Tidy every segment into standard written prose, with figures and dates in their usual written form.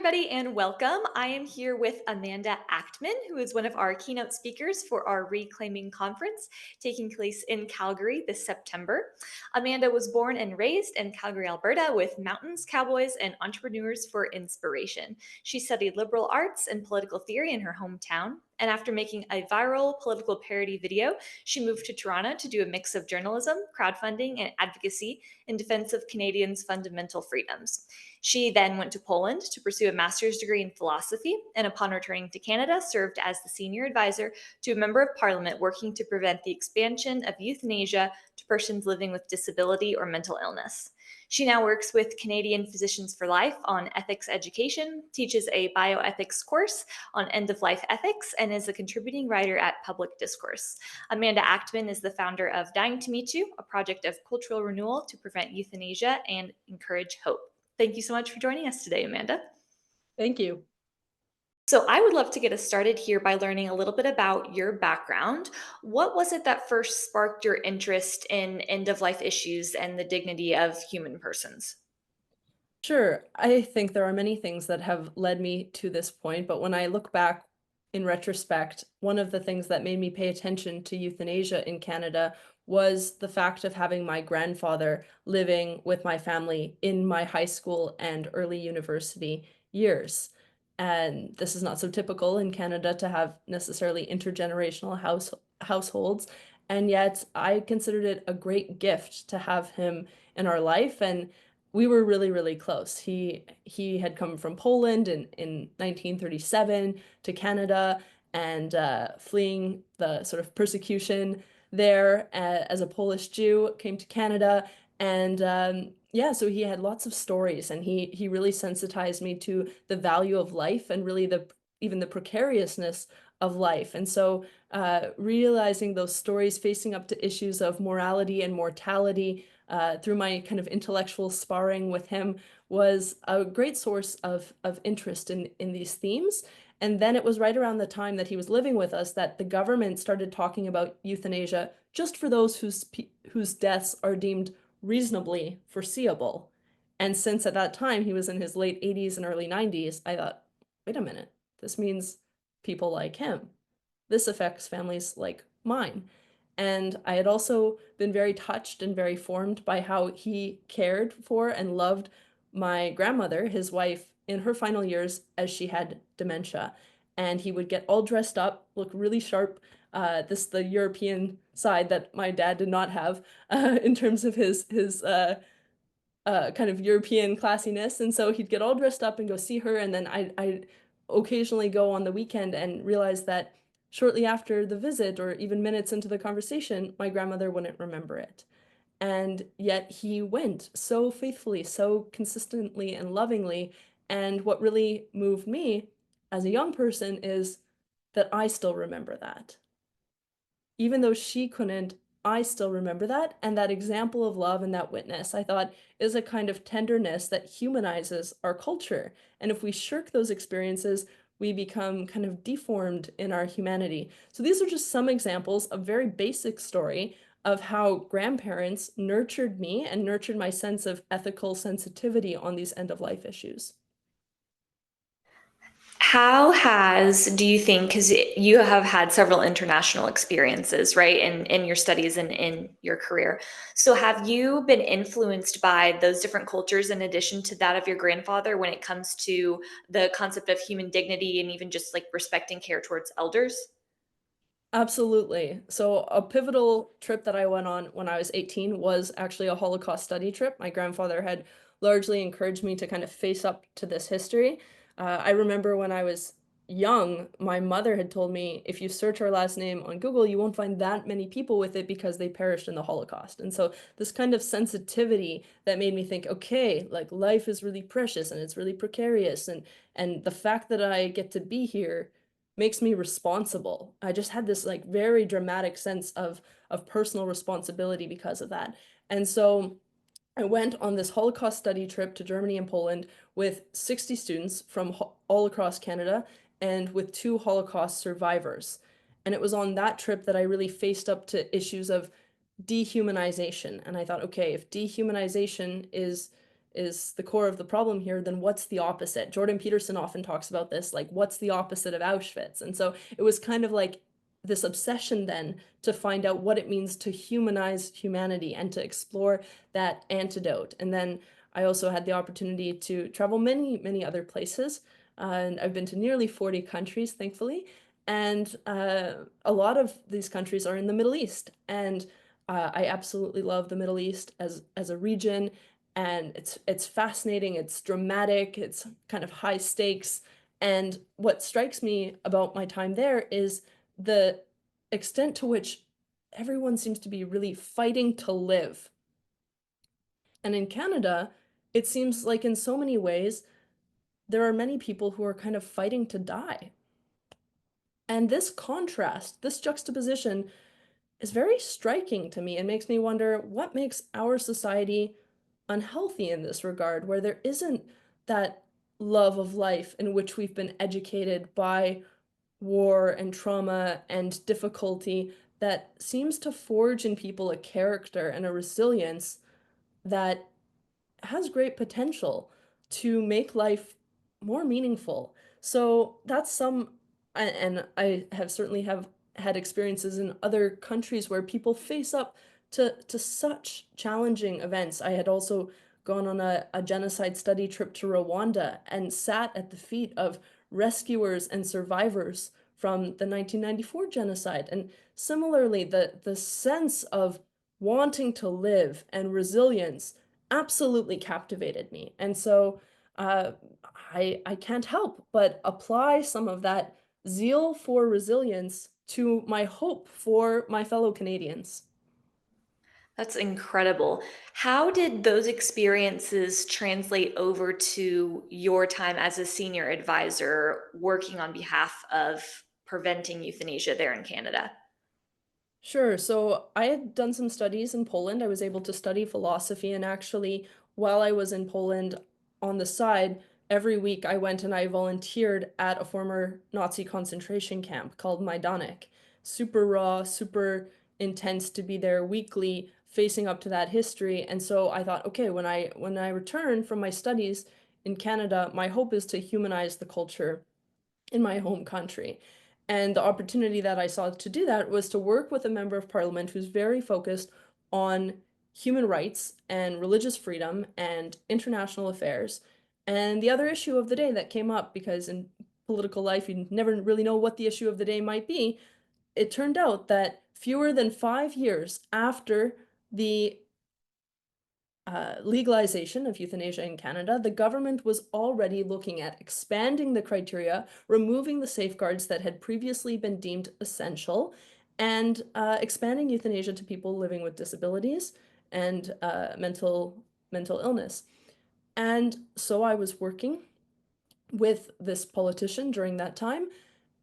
everybody, and welcome. I am here with Amanda Achtman, who is one of our keynote speakers for our Reclaiming Conference taking place in Calgary this September. Amanda was born and raised in Calgary, Alberta, with mountains, cowboys, and entrepreneurs for inspiration. She studied liberal arts and political theory in her hometown. And after making a viral political parody video, she moved to Toronto to do a mix of journalism, crowdfunding, and advocacy in defense of Canadians' fundamental freedoms. She then went to Poland to pursue a master's degree in philosophy, and upon returning to Canada, served as the senior advisor to a member of parliament working to prevent the expansion of euthanasia to persons living with disability or mental illness. She now works with Canadian Physicians for Life on ethics education, teaches a bioethics course on end of life ethics, and is a contributing writer at Public Discourse. Amanda Achtman is the founder of Dying to Meet You, a project of cultural renewal to prevent euthanasia and encourage hope. Thank you so much for joining us today, Amanda. Thank you. So, I would love to get us started here by learning a little bit about your background. What was it that first sparked your interest in end of life issues and the dignity of human persons? Sure. I think there are many things that have led me to this point, but when I look back in retrospect, one of the things that made me pay attention to euthanasia in Canada was the fact of having my grandfather living with my family in my high school and early university years. And this is not so typical in Canada to have necessarily intergenerational households. And yet I considered it a great gift to have him in our life. And we were really, really close. He had come from Poland in 1937 to Canada and fleeing the sort of persecution there as a Polish Jew, came to Canada. And yeah, so he had lots of stories, and he really sensitized me to the value of life and really the even the precariousness of life. And so realizing those stories, facing up to issues of morality and mortality, through my kind of intellectual sparring with him was a great source of interest in these themes. And then it was right around the time that he was living with us that the government started talking about euthanasia just for those whose deaths are deemed reasonably foreseeable. And since at that time he was in his late 80s and early 90s, I thought, wait a minute, this means people like him. This affects families like mine. And I had also been very touched and very formed by how he cared for and loved my grandmother, his wife, in her final years as she had dementia. And he would get all dressed up, look really sharp. This the European side that my dad did not have in terms of his kind of European classiness. And so he'd get all dressed up and go see her. And then I'd occasionally go on the weekend and realize that shortly after the visit, or even minutes into the conversation, my grandmother wouldn't remember it. And yet he went so faithfully, so consistently and lovingly. And what really moved me as a young person is that I still remember that. Even though she couldn't, I still remember that. And that example of love and that witness, I thought, is a kind of tenderness that humanizes our culture. And if we shirk those experiences, we become kind of deformed in our humanity. So these are just some examples of very basic story of how grandparents nurtured me and nurtured my sense of ethical sensitivity on these end-of-life issues. Do you think, because you have had several international experiences, right, in your studies and in your career. So have you been influenced by those different cultures in addition to that of your grandfather when it comes to the concept of human dignity and even just like respecting care towards elders? Absolutely. So a pivotal trip that I went on when I was 18 was actually a Holocaust study trip. My grandfather had largely encouraged me to kind of face up to this history. I remember when I was young, my mother had told me, if you search our last name on Google, you won't find that many people with it because they perished in the Holocaust. And so this kind of sensitivity that made me think, okay, like life is really precious and it's really precarious. And the fact that I get to be here makes me responsible. I just had this like very dramatic sense of personal responsibility because of that. And so I went on this Holocaust study trip to Germany and Poland with 60 students from all across Canada and with two Holocaust survivors. And it was on that trip that I really faced up to issues of dehumanization. And I thought, okay, if dehumanization is the core of the problem here, then what's the opposite? Jordan Peterson often talks about this, like, what's the opposite of Auschwitz? And so it was kind of like this obsession then to find out what it means to humanize humanity and to explore that antidote. And then I also had the opportunity to travel many, many other places. And I've been to nearly 40 countries, thankfully. And a lot of these countries are in the Middle East. And I absolutely love the Middle East as a region. And it's fascinating, it's dramatic, it's kind of high stakes. And what strikes me about my time there is the extent to which everyone seems to be really fighting to live. And in Canada, it seems like in so many ways, there are many people who are kind of fighting to die. And this contrast, this juxtaposition is very striking to me and makes me wonder what makes our society unhealthy in this regard, where there isn't that love of life in which we've been educated by war and trauma and difficulty that seems to forge in people a character and a resilience that has great potential to make life more meaningful. So that's and I have certainly have had experiences in other countries where people face up to such challenging events. I had also gone on a genocide study trip to Rwanda and sat at the feet of rescuers and survivors from the 1994 genocide. And similarly, the sense of wanting to live and resilience absolutely captivated me. And so uh, I can't help but apply some of that zeal for resilience to my hope for my fellow Canadians. That's incredible. How did those experiences translate over to your time as a senior advisor working on behalf of preventing euthanasia there in Canada? Sure. So I had done some studies in Poland. I was able to study philosophy, and actually, while I was in Poland on the side, every week I went and I volunteered at a former Nazi concentration camp called Majdanek. Super raw, super intense to be there weekly, facing up to that history. And so I thought, okay, when I return from my studies in Canada, my hope is to humanize the culture in my home country. And the opportunity that I saw to do that was to work with a member of parliament who's very focused on human rights and religious freedom and international affairs. And the other issue of the day that came up, because in political life, you never really know what the issue of the day might be, it turned out that fewer than 5 years after the legalization of euthanasia in Canada, the government was already looking at expanding the criteria, removing the safeguards that had previously been deemed essential, and expanding euthanasia to people living with disabilities and mental illness. And so I was working with this politician during that time,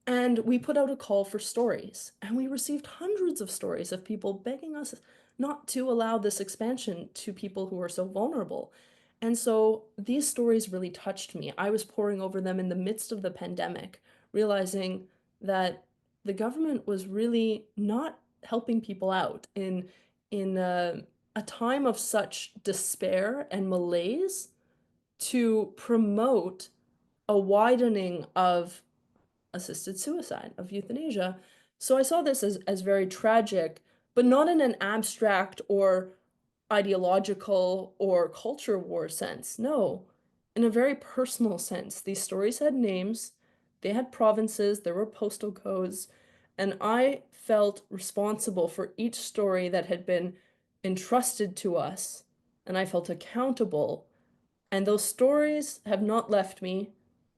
and we put out a call for stories, and we received hundreds of stories of people begging us not to allow this expansion to people who are so vulnerable. And so these stories really touched me. I was poring over them in the midst of the pandemic, realizing that the government was really not helping people out in a time of such despair and malaise to promote a widening of assisted suicide, of euthanasia. So I saw this as very tragic, but not in an abstract or ideological or culture war sense. No, in a very personal sense. These stories had names, they had provinces, there were postal codes, and I felt responsible for each story that had been entrusted to us, and I felt accountable, and those stories have not left me.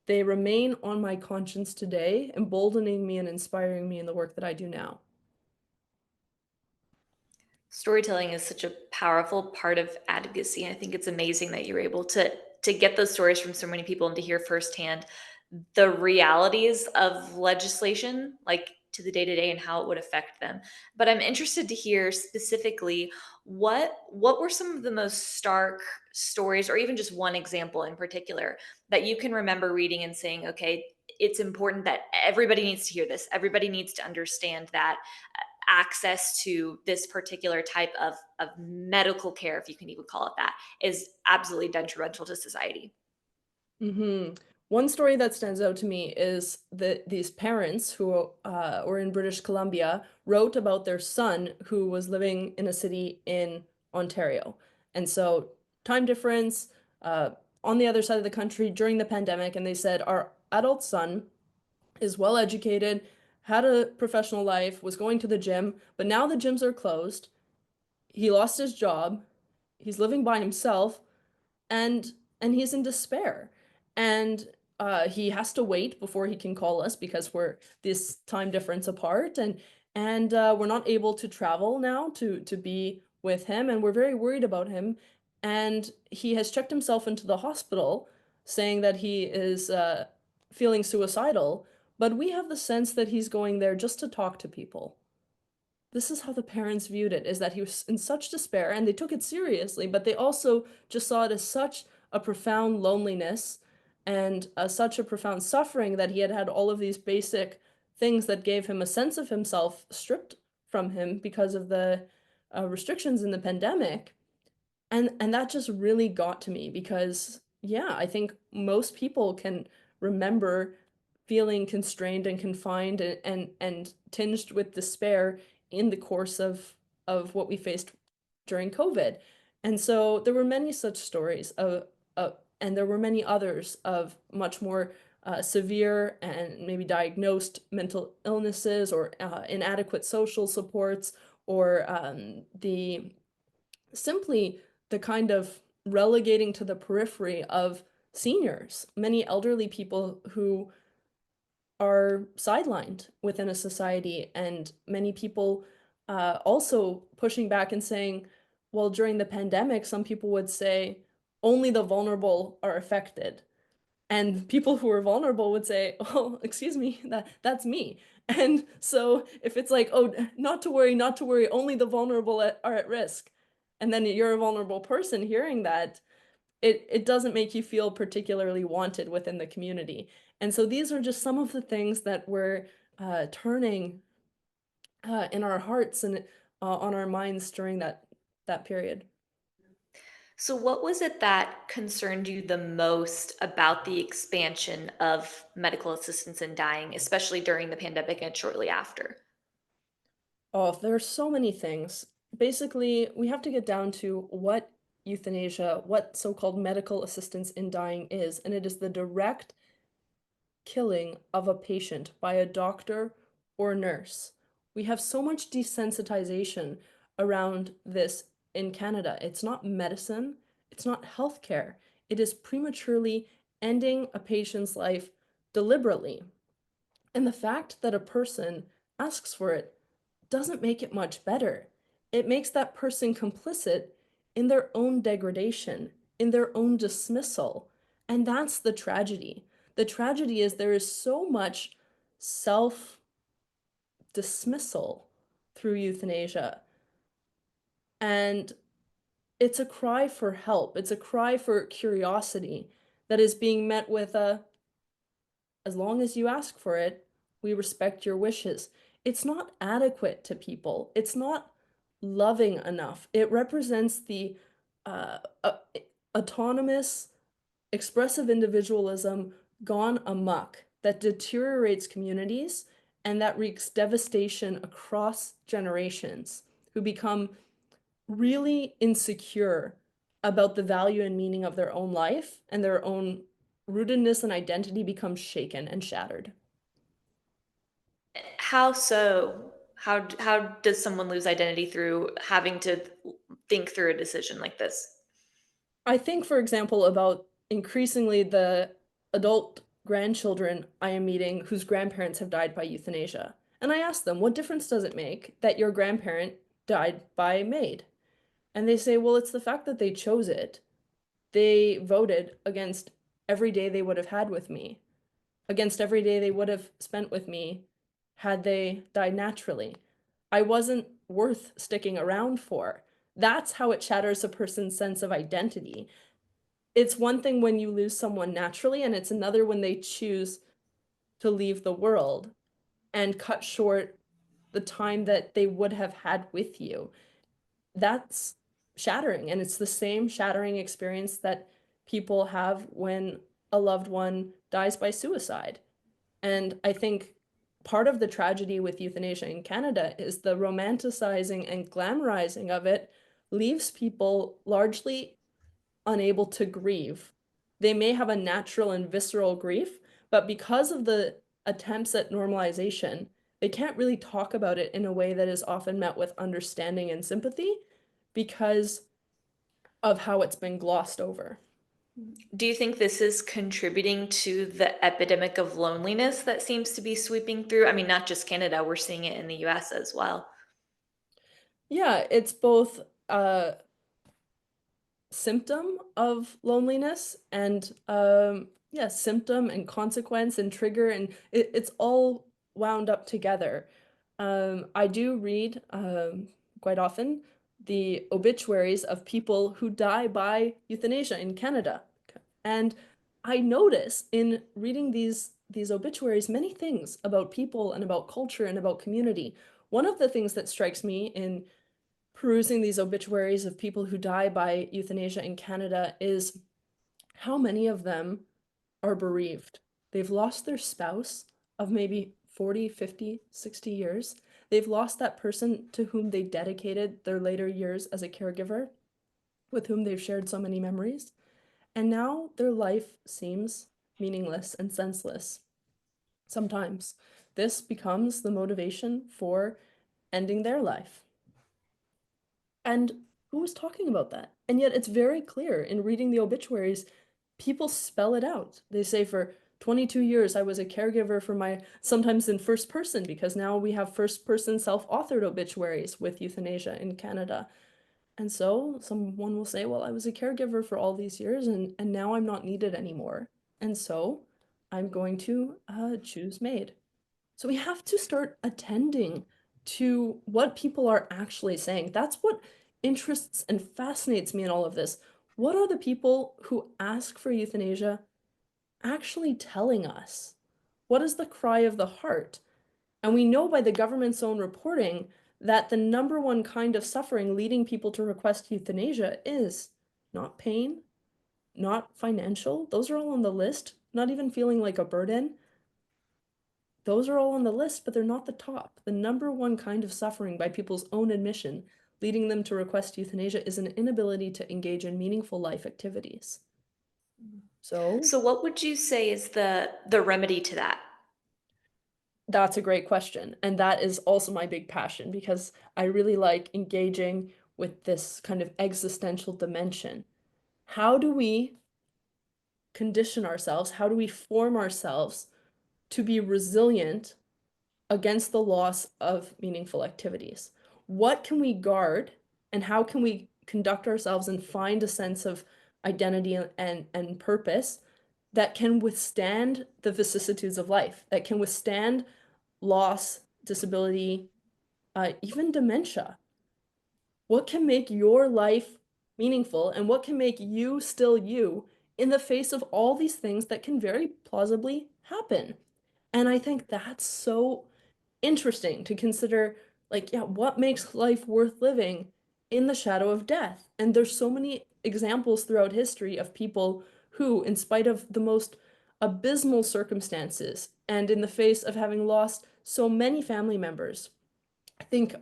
They remain on my conscience today, emboldening me and inspiring me in the work that I do now. Storytelling is such a powerful part of advocacy. And I think it's amazing that you're able to get those stories from so many people and to hear firsthand the realities of legislation, like to the day to day and how it would affect them. But I'm interested to hear specifically what were some of the most stark stories, or even just one example in particular, that you can remember reading and saying, okay, it's important that everybody needs to hear this. Everybody needs to understand that access to this particular type of medical care, if you can even call it that, is absolutely detrimental to society. Mhm. One story that stands out to me is that these parents who were in British Columbia wrote about their son who was living in a city in Ontario. And so, time difference, on the other side of the country during the pandemic, and they said, our adult son is well educated, had a professional life, was going to the gym, but now the gyms are closed. He lost his job. He's living by himself and he's in despair. And he has to wait before he can call us because we're this time difference apart, and we're not able to travel now to be with him, and we're very worried about him. And he has checked himself into the hospital, saying that he is feeling suicidal. But we have the sense that he's going there just to talk to people. This is how the parents viewed it, is that he was in such despair, and they took it seriously, but they also just saw it as such a profound loneliness and such a profound suffering that he had had all of these basic things that gave him a sense of himself stripped from him because of the restrictions in the pandemic. And that just really got to me because, yeah, I think most people can remember feeling constrained and confined and tinged with despair in the course of what we faced during COVID. And so there were many such stories and there were many others of much more severe and maybe diagnosed mental illnesses or inadequate social supports or the simply the kind of relegating to the periphery of seniors, many elderly people who are sidelined within a society, and many people also pushing back and saying, well, during the pandemic, some people would say only the vulnerable are affected. And people who are vulnerable would say, "Oh, excuse me, that's me." And so if it's like, "Oh, not to worry, not to worry, only the vulnerable are at risk," and then you're a vulnerable person hearing that, it doesn't make you feel particularly wanted within the community. And so these are just some of the things that were turning in our hearts and on our minds during that period. So, what was it that concerned you the most about the expansion of medical assistance in dying, especially during the pandemic and shortly after? Oh, there are so many things. Basically, we have to get down to what euthanasia, what so-called medical assistance in dying is, and it is the direct killing of a patient by a doctor or nurse. We have so much desensitization around this in Canada. It's not medicine, it's not healthcare. It is prematurely ending a patient's life deliberately. And the fact that a person asks for it doesn't make it much better. It makes that person complicit in their own degradation, in their own dismissal. And that's the tragedy. The tragedy is there is so much self dismissal through euthanasia. And it's a cry for help, it's a cry for curiosity that is being met with a, as long as you ask for it, we respect your wishes. It's not adequate to people. It's not loving enough. It represents the uh, uh, autonomous, expressive individualism gone amok that deteriorates communities and that wreaks devastation across generations who become really insecure about the value and meaning of their own life, and their own rootedness and identity becomes shaken and shattered. How so? How does someone lose identity through having to think through a decision like this? I think, for example, about increasingly the adult grandchildren I am meeting whose grandparents have died by euthanasia. And I ask them, what difference does it make that your grandparent died by maid? And they say, well, it's the fact that they chose it. They voted against every day they would have had with me, against every day they would have spent with me had they died naturally. I wasn't worth sticking around for. That's how it shatters a person's sense of identity. It's one thing when you lose someone naturally, and it's another when they choose to leave the world and cut short the time that they would have had with you. That's shattering, and it's the same shattering experience that people have when a loved one dies by suicide. And I think part of the tragedy with euthanasia in Canada is the romanticizing and glamorizing of it leaves people largely unable to grieve. They may have a natural and visceral grief, but because of the attempts at normalization, they can't really talk about it in a way that is often met with understanding and sympathy because of how it's been glossed over. Do you think this is contributing to the epidemic of loneliness that seems to be sweeping through? I mean, not just Canada, we're seeing it in the US as well. Yeah, it's both symptom of loneliness and yeah, symptom and consequence and trigger, and it's all wound up together. I do read quite often the obituaries of people who die by euthanasia in Canada, and I notice in reading these obituaries many things about people and about culture and about community. One of the things that strikes me in perusing these obituaries of people who die by euthanasia in Canada is how many of them are bereaved. They've lost their spouse of maybe 40, 50, 60 years. They've lost that person to whom they dedicated their later years as a caregiver, with whom they've shared so many memories. And now their life seems meaningless and senseless. Sometimes this becomes the motivation for ending their life. And who was talking about that? And yet it's very clear in reading the obituaries, people spell it out. They say for 22 years I was a caregiver for my, sometimes in first person, because now we have first person self-authored obituaries with euthanasia in Canada. And so someone will say, well, I was a caregiver for all these years and now I'm not needed anymore. And so I'm going to choose MAID. So we have to start attending to what people are actually saying. That's what interests and fascinates me in all of this. What are the people who ask for euthanasia actually telling us? What is the cry of the heart? And we know by the government's own reporting that the number one kind of suffering leading people to request euthanasia is not pain, not financial. Those are all on the list, not even feeling like a burden. Those are all on the list, but they're not the top. The number one kind of suffering, by people's own admission, leading them to request euthanasia is an inability to engage in meaningful life activities. So So what would you say is the remedy to that? that's a great question. And that is also my big passion because I really like engaging with this kind of existential dimension. How do we condition ourselves? How do we form ourselves to be resilient against the loss of meaningful activities? What can we guard and how can we conduct ourselves and find a sense of identity and purpose that can withstand the vicissitudes of life, that can withstand loss, disability, even dementia? What can make your life meaningful and what can make you still you in the face of all these things that can very plausibly happen? And I think that's so interesting to consider, like, yeah, what makes life worth living in the shadow of death? And there's so many examples throughout history of people who, in spite of the most abysmal circumstances and in the face of having lost so many family members, I think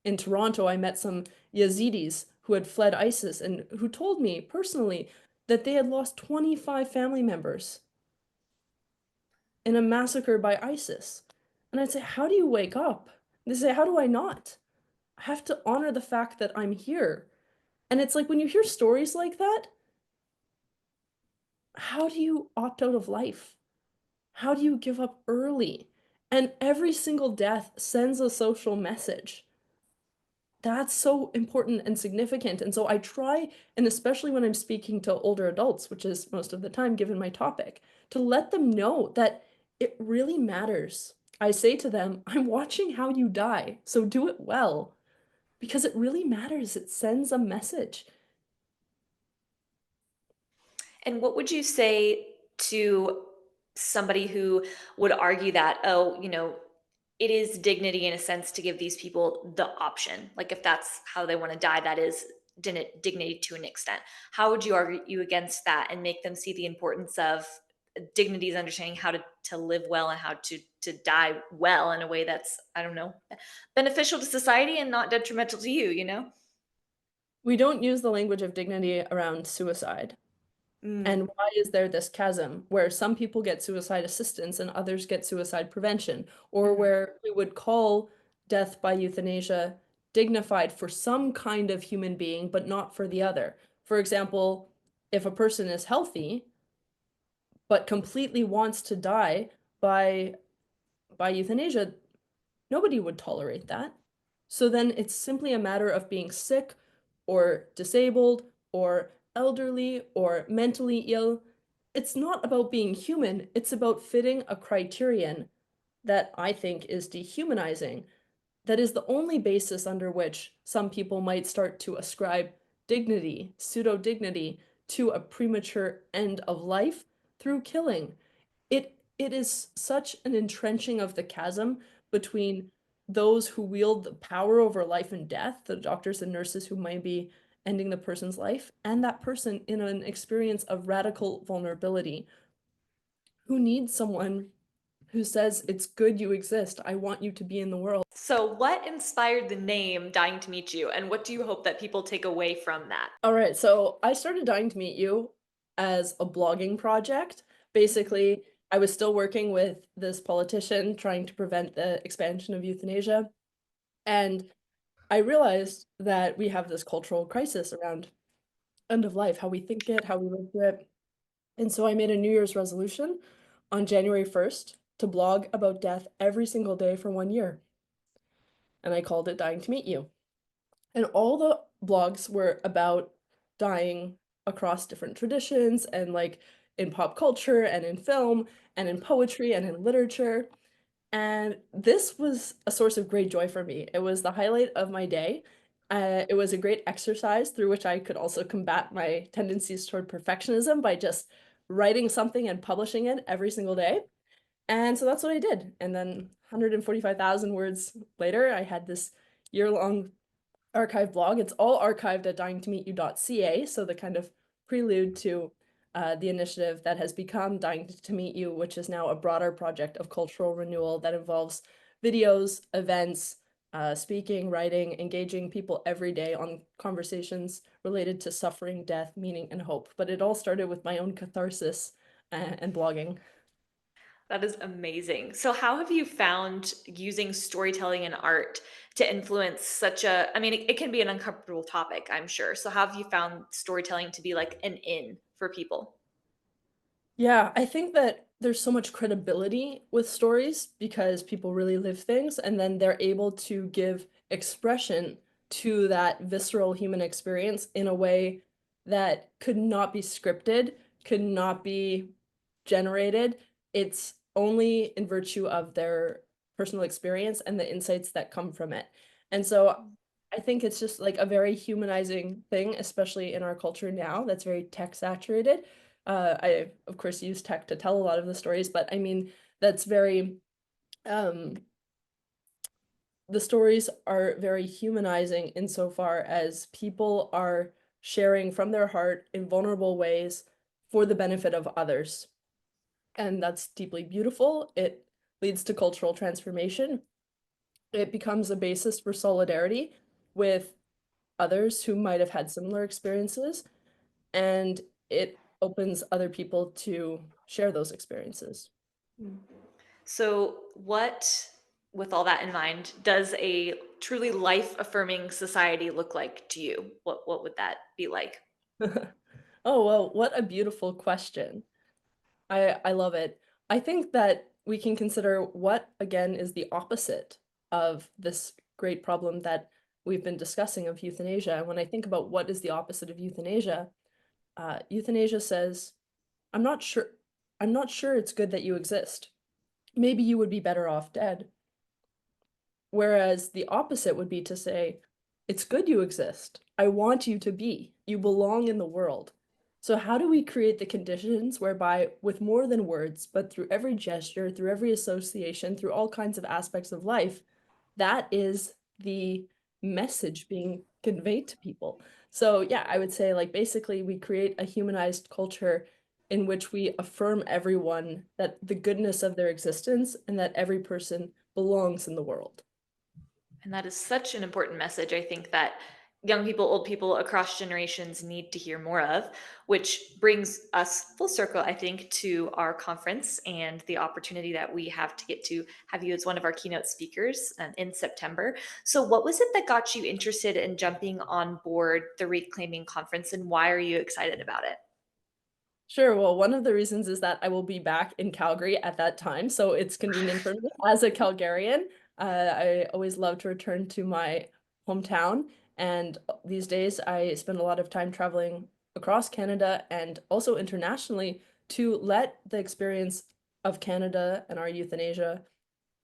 in Toronto, I met some Yazidis who had fled ISIS and who told me personally that they had lost 25 family members in a massacre by ISIS. And I'd say, how do you wake up? And they say, how do I not? I have to honor the fact that I'm here. And it's like when you hear stories like that, how do you opt out of life? How do you give up early? And every single death sends a social message. That's so important and significant. And so I try, and especially when I'm speaking to older adults, which is most of the time given my topic, to let them know that it really matters. I say to them, I'm watching how you die, so do it well, because it really matters. It sends a message. And what would you say to somebody who would argue that, oh, it is dignity in a sense to give these people the option. Like if that's how they want to die, that is dignity to an extent. How would you argue against that and make them see the importance of dignity is understanding how to live well and how to die well in a way that's, I don't know, beneficial to society and not detrimental to you, you know? We don't use the language of dignity around suicide. Mm, And why is there this chasm where some people get suicide assistance and others get suicide prevention, or mhm. where we would call death by euthanasia dignified for some kind of human being, but not for the other? For example, if a person is healthy but completely wants to die by euthanasia, nobody would tolerate that. So then it's simply a matter of being sick or disabled or elderly or mentally ill. It's not about being human, it's about fitting a criterion that I think is dehumanizing. That is the only basis under which some people might start to ascribe dignity, pseudo dignity, to a premature end of life through killing. It is such an entrenching of the chasm between those who wield the power over life and death, the doctors and nurses who might be ending the person's life, and that person in an experience of radical vulnerability who needs someone who says, "It's good you exist. I want you to be in the world." So, what inspired the name Dying to Meet You, and what do you hope that people take away from that? All right, so I started Dying to Meet You as a blogging project. Mhm. Basically, I was still working with this politician trying to prevent the expansion of euthanasia. And I realized that we have this cultural crisis around end of life, how we think it, how we live it. And so I made a New Year's resolution on January 1st to blog about death every single day for 1 year. And I called it Dying to Meet You. And all the blogs were about dying across different traditions and like in pop culture and in film and in poetry and in literature. And this was a source of great joy for me. It was the highlight of my day. It was a great exercise through which I could also combat my tendencies toward perfectionism by just writing something and publishing it every single day. And so that's what I did. And then 145,000 words later, I had this year-long archive blog. It's all archived at dyingtomeetyou.ca, so the kind of prelude to the initiative that has become Dying to Meet You, which is now a broader project of cultural renewal that involves videos, events, speaking, writing, engaging people every day on conversations related to suffering, death, meaning, and hope. But it all started with my own catharsis and blogging. That is amazing. So, how have you found using storytelling and art to influence such a, I mean, it can be an uncomfortable topic, I'm sure. So, how have you found storytelling to be like an in for people? Yeah, I think that there's so much credibility with stories because people really live things and then they're able to give expression to that visceral human experience in a way that could not be scripted, could not be generated. It's only in virtue of their personal experience and the insights that come from it. And so I think it's just like a very humanizing thing, especially in our culture now that's very tech saturated. I, of course, use tech to tell a lot of the stories, but I mean, that's very, um, the stories are very humanizing insofar as people are sharing from their heart in vulnerable ways for the benefit of others. And that's deeply beautiful. It leads to cultural transformation. It becomes a basis for solidarity with others who might have had similar experiences, and it opens other people to share those experiences. So, what, with all that in mind, does a truly life affirming society look like to you? What would that be like? Oh, well, what a beautiful question. I love it. I think that we can consider what, again, is the opposite of this great problem that we've been discussing of euthanasia. And when I think about what is the opposite of euthanasia, euthanasia says, I'm not sure, I'm not sure it's good that you exist. Maybe you would be better off dead. Whereas the opposite would be to say, it's good you exist. I want you to be. You belong in the world. So, how do we create the conditions whereby, with more than words, but through every gesture, through every association, through all kinds of aspects of life, that is the message being conveyed to people? So, yeah, I would say, like, basically, we create a humanized culture in which we affirm everyone that the goodness of their existence and that every person belongs in the world. And that is such an important message, I think, that young people, old people across generations need to hear more of, which brings us full circle, I think, to our conference and the opportunity that we have to get to have you as one of our keynote speakers in September. So, what was it that got you interested in jumping on board the Reclaiming Conference, and why are you excited about it? Sure. Well, one of the reasons is that I will be back in Calgary at that time, so it's convenient for me as a Calgarian. I always love to return to my hometown, and these days I spend a lot of time traveling across Canada and also internationally to let the experience of Canada and our euthanasia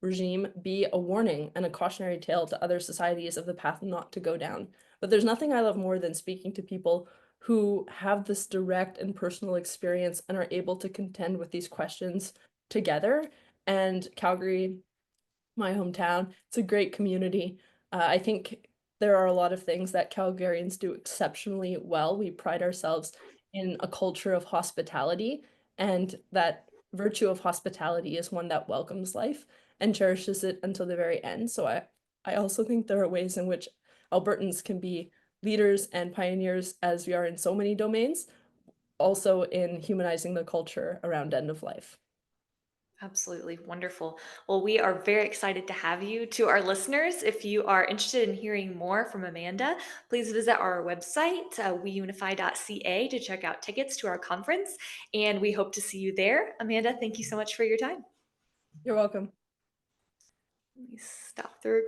regime be a warning and a cautionary tale to other societies of the path not to go down. But there's nothing I love more than speaking to people who have this direct and personal experience and are able to contend with these questions together. And Calgary, my hometown, it's a great community. I think there are a lot of things that Calgarians do exceptionally well. We pride ourselves in a culture of hospitality, and that virtue of hospitality is one that welcomes life and cherishes it until the very end. So I also think there are ways in which Albertans can be leaders and pioneers, as we are in so many domains, also in humanizing the culture around end of life. Absolutely wonderful. Well, we are very excited to have you. To our listeners, if you are interested in hearing more from Amanda, please visit our website, weunify.ca, to check out tickets to our conference. And we hope to see you there. Amanda, thank you so much for your time. You're welcome. Let me stop the recording.